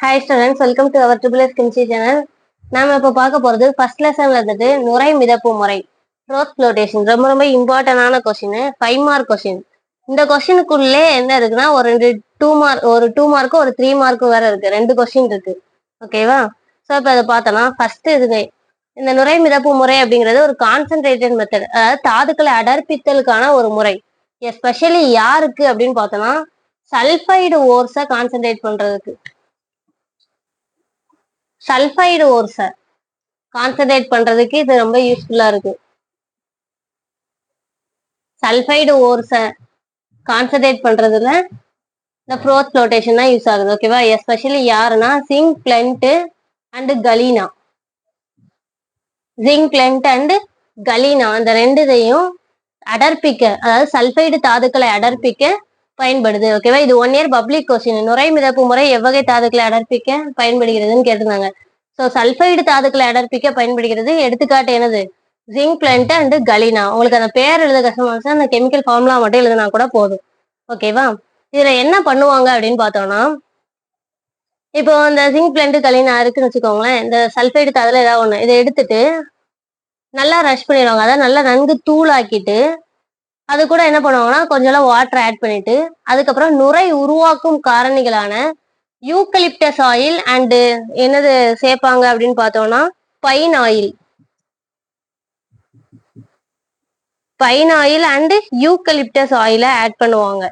Hi students, welcome to our triple S chemistry channel. நாம இப்போ பார்க்க போறது ஃபர்ஸ்ட் லெசன்ல இருந்துட்டு நுரை மிதப்பு முறை, ரோத் ஃப்ளோட்டேஷன். ரொம்ப ரொம்ப இம்பார்ட்டன்டான கொஸ்டின், 5 மார்க் கொஸ்டின். இந்த கொஸ்டினுக்குள்ளே என்ன இருக்குன்னா ஒரு 2 மார்க், ஒரு 2 மார்க்கு ஒரு 3 மார்க்கு வேற இருக்கு. 2 கொஸ்டின் இருக்கு. ஓகேவா? ஸோ இப்போ அதை பார்த்தோம்னா ஃபர்ஸ்ட் இதுவே இந்த நுரை மிதப்பு முறை அப்படிங்கிறது ஒரு கான்சென்ட்ரேட்டட் மெத்தட், அதாவது தாதுக்களை அடர்ப்பித்தலுக்கான ஒரு முறை. எஸ்பெஷலி யாருக்கு அப்படின்னு பார்த்தோம்னா சல்ஃபைடு ஓர்ஸை கான்சென்ட்ரேட் பண்றதுக்கு, சல்ஃபைடு ஓர்ஸை கான்சென்ட்ரேட் பண்றதுக்கு இது ரொம்ப யூஸ்ஃபுல்லா இருக்கு. சல்ஃபைடு ஓர்ஸை கான்சென்ட்ரேட் பண்றதுல இந்த ரோத் ஃப்ளோட்டேஷன் தான் யூஸ் ஆகுது. ஓகேவா? எஸ்பெஷலி யாருன்னா zinc blende and galena. Zinc blende and galena அந்த ரெண்டுதையும் அடர்ப்பிக்க, அதாவது சல்ஃபைடு தாதுக்களை அடர்ப்பிக்க பயன்படுது. ஓகேவா? இது 1 இயர் பப்ளிக் கொஸ்டின். நுரை மிதப்பு முறை எவ்வகை தாதுக்களை அடர்ப்பிக்க பயன்படுகிறதுன்னு கேட்டிருந்தாங்க. ஸோ சல்ஃபைடு தாதுக்களை அடர்ப்பிக்க பயன்படுகிறது. எடுத்துக்காட்டு என்னது? Zinc blende and galena. உங்களுக்கு அந்த பேர் எழுத கஷ்டமா இருந்துச்சு, அந்த கெமிக்கல் ஃபார்முலா மட்டும் எழுதினா கூட போதும். ஓகேவா? இதுல என்ன பண்ணுவாங்க அப்படின்னு பார்த்தோம்னா, இப்போ இந்த ஜிங்க் பிளண்ட் கலீனா இருக்குன்னு வச்சுக்கோங்களேன். இந்த சல்ஃபைடு தாதுல ஏதாவது ஒண்ணு இதை எடுத்துட்டு நல்லா ரஷ் பண்ணிடுவாங்க. அதாவது நல்லா நன்கு தூளாக்கிட்டு அது கூட என்ன பண்ணுவாங்கன்னா கொஞ்சம் வாட்டர் ஆட் பண்ணிட்டு அதுக்கப்புறம் நுரை உருவாக்கும் காரணிகளான யூக்கலிப்டஸ் ஆயில் அண்ட் என்னது சேர்ப்பாங்க அப்படின்னு பார்த்தோம்னா pine oil. Pine oil and eucalyptus ஆயில ஆட் பண்ணுவாங்க.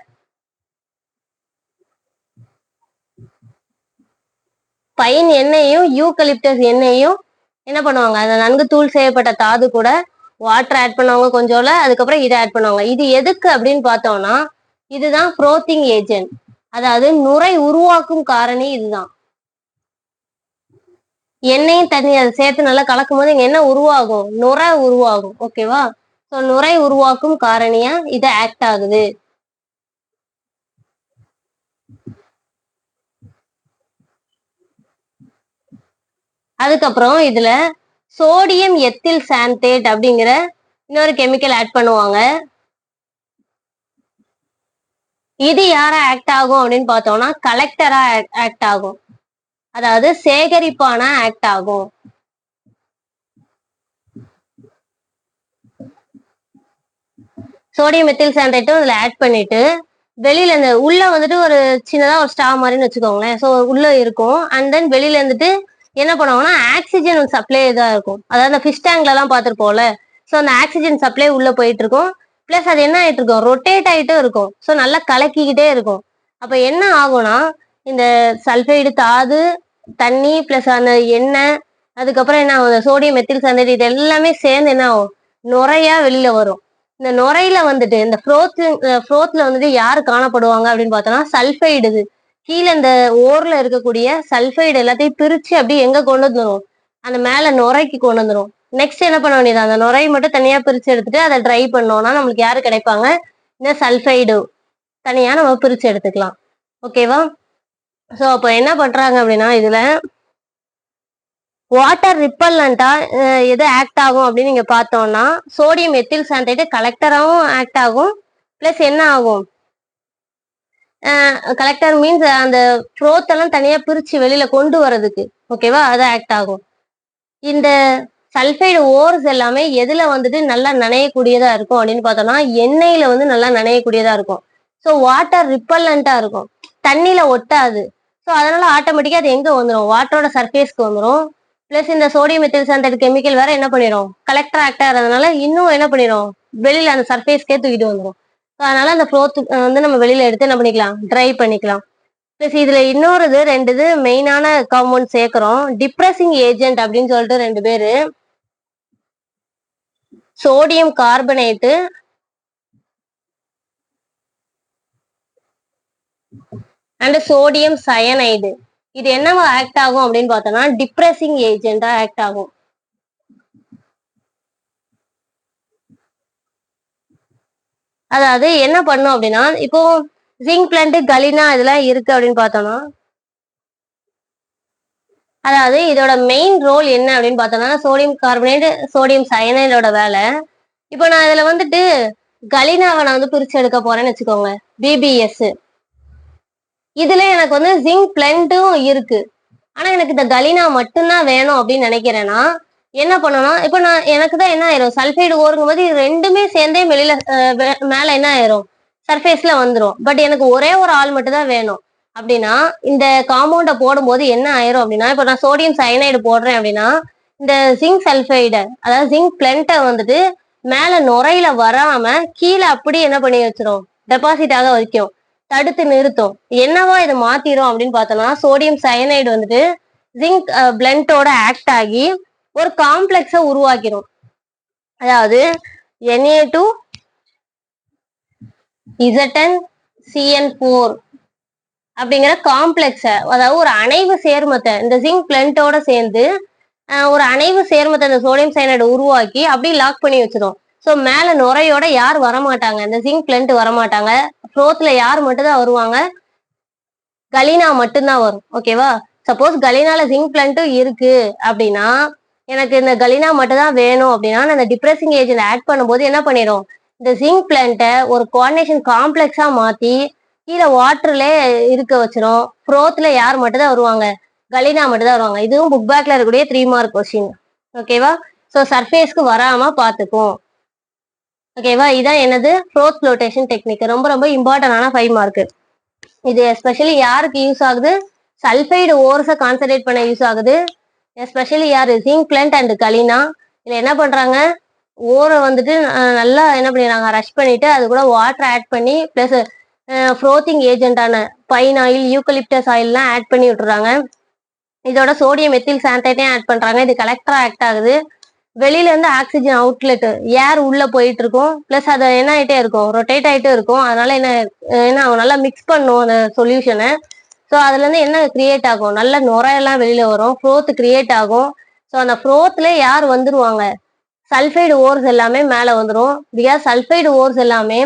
பைன் எண்ணெயும் யூக்கலிப்டஸ் எண்ணெயும் என்ன பண்ணுவாங்க, அந்த நன்கு தூள் செய்யப்பட்ட தாது கூட வாட்டர் ஆட் பண்ணுவாங்க கொஞ்சோல, அதுக்கப்புறம் இதை ஆட் பண்ணுவாங்க. இது எதுக்கு அப்படின்னு பார்த்தோம்னா இதுதான் ஃப்ரோத்திங் ஏஜென்ட், அதாவது நுரை உருவாக்கும் காரணி. இதுதான் எண்ணெயும் தண்ணி அதை சேர்த்து நல்லா கலக்கும் போது இங்க என்ன உருவாகும்? நுரை உருவாகும். ஓகேவா? ஸோ நுரை உருவாக்கும் காரணியா இது ஆக்ட் ஆகுது. அதுக்கப்புறம் இதுல சோடியம் எத்தில் சாந்தேட் அப்படிங்கிற இன்னொரு கெமிக்கல் ஆட் பண்ணுவாங்க. இது யாரா ஆக்ட் ஆகும் அப்படின்னு பார்த்தோம்னா கலெக்டரா ஆக்ட் ஆகும், அதாவது சேகரிப்பான ஆக்ட் ஆகும். சோடியம் எத்தில் சாந்தேட்டும் இதுல ஆட் பண்ணிட்டு வெளியில இருந்து உள்ள வந்துட்டு ஒரு சின்னதா ஒரு ஸ்டார் மாதிரின்னு வச்சுக்கோங்களேன். ஸோ உள்ள இருக்கும். அண்ட் தென் வெளியில இருந்துட்டு என்ன பண்ணுவாங்கன்னா ஆக்சிஜன் சப்ளை இதாக இருக்கும். அதாவது அந்த ஃபிஷ் டேங்க்ல எல்லாம் பார்த்துருப்போம்ல. ஸோ அந்த ஆக்சிஜன் சப்ளை உள்ள போயிட்டு இருக்கும். பிளஸ் அது என்ன ஆயிட்டு இருக்கும்? ரொட்டேட் ஆயிட்டு இருக்கும். ஸோ நல்லா கலக்கிக்கிட்டே இருக்கும். அப்ப என்ன ஆகும்னா இந்த சல்ஃபைடு தாது, தண்ணி பிளஸ் அந்த எண்ணெய், அதுக்கப்புறம் என்ன ஆகும்? சோடியம் எத்தில் சாந்தேட் இது எல்லாமே சேர்ந்து என்ன ஆகும்? நுரையா வெளியில வரும். இந்த நுரையில வந்துட்டு இந்த ஃப்ரோத்ல வந்துட்டு யாரு காணப்படுவாங்க அப்படின்னு பார்த்தோம்னா சல்ஃபைடு. இது கீழே இந்த ஓர்ல இருக்கக்கூடிய சல்ஃபைடு எல்லாத்தையும் பிரிச்சு அப்படியே எங்க கொண்டு வந்துடும்? அந்த மேல நுரைக்கு கொண்டு வந்துடும். நெக்ஸ்ட் என்ன பண்ண வேண்டியது? அந்த நுரையை மட்டும் தனியா பிரிச்சு எடுத்துட்டு அதை ட்ரை பண்ணோம்னா நம்மளுக்கு யாரு கிடைப்பாங்க? இந்த சல்ஃபைடு தனியா நம்ம பிரிச்சு எடுத்துக்கலாம். ஓகேவா? ஸோ அப்போ என்ன பண்றாங்க அப்படின்னா இதுல வாட்டர் ரிப்பல்லண்டா எது ஆக்ட் ஆகும் அப்படின்னு நீங்க பார்த்தோம்னா சோடியம் எத்தில் சாந்தேட் கலெக்டராகவும் ஆக்ட் ஆகும். பிளஸ் என்ன ஆகும்? கலெக்டர் மீன்ஸ் அந்த ஃப்ரோத் எல்லாம் தனியா பிரிச்சு வெளியில கொண்டு வர்றதுக்கு. ஓகேவா? அது ஆக்ட் ஆகும். இந்த சல்ஃபைடு ஓர்ஸ் எல்லாமே எதுல வந்துட்டு நல்லா நனையக்கூடியதா இருக்கும் அப்படின்னு பார்த்தோம்னா எண்ணெயில வந்து நல்லா நனையக்கூடியதா இருக்கும். ஸோ வாட்டர் ரிப்பல்லண்டா இருக்கும், தண்ணியில ஒட்டாது. ஸோ அதனால ஆட்டோமேட்டிக்கா அது எங்க வந்துடும்? வாட்டரோட சர்ஃபேஸ்க்கு வந்துடும். பிளஸ் இந்த சோடியம் எத்தில் சாந்தேட் கெமிக்கல் வேற என்ன பண்ணிடும்? கலெக்டர் ஆக்ட் ஆகிறதுனால இன்னும் என்ன பண்ணிடும்? வெளியில அந்த சர்ஃபேஸ்க்கே தூக்கிட்டு வந்துடும். அதனால அந்த ஃப்ளோத் வந்து நம்ம வெளியில எடுத்து என்ன பண்ணிக்கலாம்? ட்ரை பண்ணிக்கலாம். பிளஸ் இதுல இன்னொரு இது 2 இது மெயினான காம்பவுண்ட் சேர்க்கிறோம். டிப்ரெசிங் ஏஜென்ட் அப்படின்னு சொல்லிட்டு 2 பேரு, sodium carbonate and sodium cyanide. இது என்னவா ஆக்ட் ஆகும் அப்படின்னு பார்த்தோம்னா டிப்ரெசிங் ஏஜென்டா ஆக்ட் ஆகும். அதாவது என்ன பண்ணும் அப்படின்னா இப்போ ஜிங்க் பிளண்ட் கலீனா இதெல்லாம் இருக்கு அப்படின்னு பார்த்தோம்னா அதாவது இதோட மெயின் ரோல் என்ன அப்படின்னு பார்த்தோம்னா சோடியம் கார்பனேட் சோடியம் சயனைடோட வேலை. இப்போ நான் இதுல வந்துட்டு கலீனாவை நான் வந்து பிரிச்சு எடுக்க போறேன்னு வச்சுக்கோங்க, பிபிஎஸ். இதுல எனக்கு வந்து ஜிங்க் பிளண்டும் இருக்கு. ஆனா எனக்கு இந்த கலினா மட்டும்தான் வேணும் அப்படின்னு நினைக்கிறேன்னா என்ன பண்ணணும், இப்ப நான் எனக்கு தான் என்ன ஆயிரும், சல்ஃபைடு ஓருங்கும் போது இது ரெண்டுமே சேர்ந்தே வெளியில மேல என்ன ஆயிரும், சர்ஃபேஸ்ல வந்துரும். பட் எனக்கு ஒரே ஒரு ஆள் மட்டும் தான் வேணும் அப்படின்னா இந்த காம்பவுண்ட போடும்போது என்ன ஆயிரும் அப்படின்னா, இப்ப நான் சோடியம் சயனைடு போடுறேன் அப்படின்னா இந்த ஜிங்க் சல்ஃபைடு அதாவது ஜிங்க் பிளென்ட்டை வந்துட்டு மேல நுரையில வராம கீழே அப்படி என்ன பண்ணி வச்சிரும், டெபாசிட் ஆக வைக்கும், தடுத்து நிறுத்தும். என்னவா இதை மாத்திரும் அப்படின்னு பார்த்தோம்னா சோடியம் சயனைடு வந்துட்டு ஜிங்க் பிளென்ட்டோட ஆக்ட் ஆகி ஒரு காம்ப்ளெக்ஸை உருவாக்கிரும். அதாவது Na2 ZnCN4 அப்படிங்கிற காம்ப்ளெக்ஸ, அதாவது ஒரு அணைவு சேர்மத்தை இந்த ஜிங்க் பிளென்ட்டோட சேர்ந்து ஒரு அணைவு சேர்மத்தை இந்த சோடியம் சயனைடு உருவாக்கி அப்படியே லாக் பண்ணி வச்சிடும். ஸோ மேல நுரையோட யார் வரமாட்டாங்க, இந்த ஜிங்க் பிளென்ட் வரமாட்டாங்க. ஃப்ளோத்ல யார் மட்டும் தான் வருவாங்க, கலினா மட்டும்தான் வரும். ஓகேவா? சப்போஸ் கலினால ஜிங்க் பிளென்ட்டும் இருக்கு அப்படின்னா எனக்கு இந்த கலினா மட்டும் தான் வேணும் அப்படின்னா நான் இந்த டிப்ரெசிங் ஏஜென்ட் ஆட் பண்ணும்போது என்ன பண்ணிடும், இந்த ஜிங்க் பிளென்ட்டை ஒரு கோஆர்டினேஷன் காம்ப்ளெக்ஸா மாத்தி கீழே வாட்டர்ல இருக்க வச்சிடும். ஃப்ரோத்ல யார் மட்டும் தான் வருவாங்க, கலினா மட்டும் தான் வருவாங்க. இதுவும் புக் பேக்ல இருக்கக்கூடிய 3 மார்க் கொஸ்டின். ஓகேவா? ஸோ சர்ஃபேஸ்க்கு வராம பாத்துக்கும். ஓகேவா? இதான் என்னது ஃப்ரோத் ஃப்ளோட்டேஷன் டெக்னிக். ரொம்ப ரொம்ப இம்பார்ட்டன்டான 5 மார்க். இது எஸ்பெஷலி யாருக்கு யூஸ் ஆகுது, சல்ஃபைடு ஓர்ஸை கான்சன்ட்ரேட் பண்ண யூஸ் ஆகுது. எஸ்பெஷலி யாரு, ஜிங்க் பிளென்ட் அண்ட் கலினா. இதுல என்ன பண்றாங்க, ஓரை வந்துட்டு நல்லா என்ன பண்ணிடுறாங்க, ரஷ் பண்ணிட்டு அது கூட வாட்டர் ஆட் பண்ணி பிளஸ் ஃப்ரோத்திங் ஏஜென்டான பைன் ஆயில், யூக்கலிப்டஸ் ஆயில்லாம் ஆட் பண்ணி விட்டுறாங்க. இதோட சோடியம் மெத்தில் சாண்டைட்டையும் ஆட் பண்றாங்க. இது கலெக்டரா ஆக்ட் ஆகுது. வெளியில இருந்து ஆக்சிஜன் அவுட்லெட் ஏர் உள்ள போயிட்டு இருக்கும், பிளஸ் அது என்ன ஆயிட்டே இருக்கும், ரொட்டேட் ஆயிட்டே இருக்கும். அதனால என்ன நல்லா மிக்ஸ் பண்ணும் அந்த சொல்யூஷனை. ஸோ அதுல இருந்து என்ன கிரியேட் ஆகும், நல்ல நுரையெல்லாம் வெளியில வரும், ஃப்ரோத் கிரியேட் ஆகும். ஸோ அந்த ஃப்ரோத்ல யார் வந்துருவாங்க, சல்ஃபைடு ஓர்ஸ் எல்லாமே மேல வந்துடும். பிகாஸ் சல்ஃபைடு ஓர்ஸ் எல்லாமே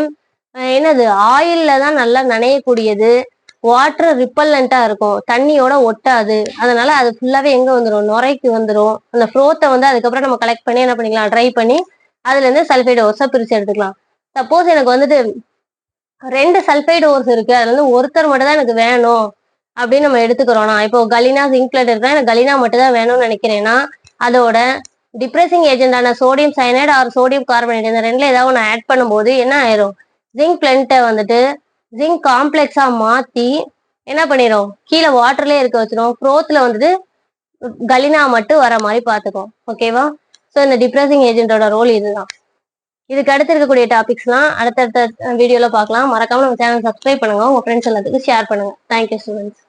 என்னது ஆயில்ல தான் நல்லா நனையக்கூடியது, வாட்டர் ரிப்பல்லண்டா இருக்கும், தண்ணியோட ஒட்டாது. அதனால அது ஃபுல்லாவே எங்க வந்துடும், நுரைக்கு வந்துடும். அந்த ஃப்ரோத்தை வந்து அதுக்கப்புறம் நம்ம கலெக்ட் பண்ணி என்ன பண்ணிக்கலாம், ட்ரை பண்ணி அதுல இருந்து சல்ஃபைடு ஓர்ஸை பிரிச்சு எடுத்துக்கலாம். சப்போஸ் எனக்கு வந்துட்டு 2 சல்ஃபைடு ஓர்ஸ் இருக்கு, அதுல இருந்து ஒருத்தர் மட்டும் தான் எனக்கு வேணும் அப்படின்னு நம்ம எடுத்துக்கிறோம்னா, இப்போ கலினா ஜிங்க் பிளென்ட் இருக்கா, எனக்கு கலினா மட்டும் தான் வேணும்னு நினைக்கிறேன்னா அதோட டிப்ரெசிங் ஏஜென்டான sodium cyanide or sodium carbonate இந்த ரெண்டுல ஏதாவது ஒன்று ஆட் பண்ணும்போது என்ன ஆயிரும், ஜிங்க் பிளென்ட்டை வந்துட்டு ஜிங்க் காம்ப்ளெக்ஸா மாத்தி என்ன பண்ணிடும், கீழே வாட்டர்லயே இருக்க வச்சிடும். ஃப்ரோத்ல வந்துட்டு கலினா மட்டும் வர மாதிரி பார்த்துக்கும். ஓகேவா? ஸோ இந்த டிப்ரெசிங் ஏஜென்ட்டோட ரோல் இதுதான். இதுக்கு அடுத்து இருக்கக்கூடிய டாபிக்ஸ்லாம் அடுத்தடுத்த வீடியோல பார்க்கலாம். மறக்காம நம்ம சேனல் சப்ஸ்கிரைப் பண்ணுங்க, உங்க ஃப்ரெண்ட்ஸ் எல்லாத்துக்கும் ஷேர் பண்ணுங்க. Thank you students.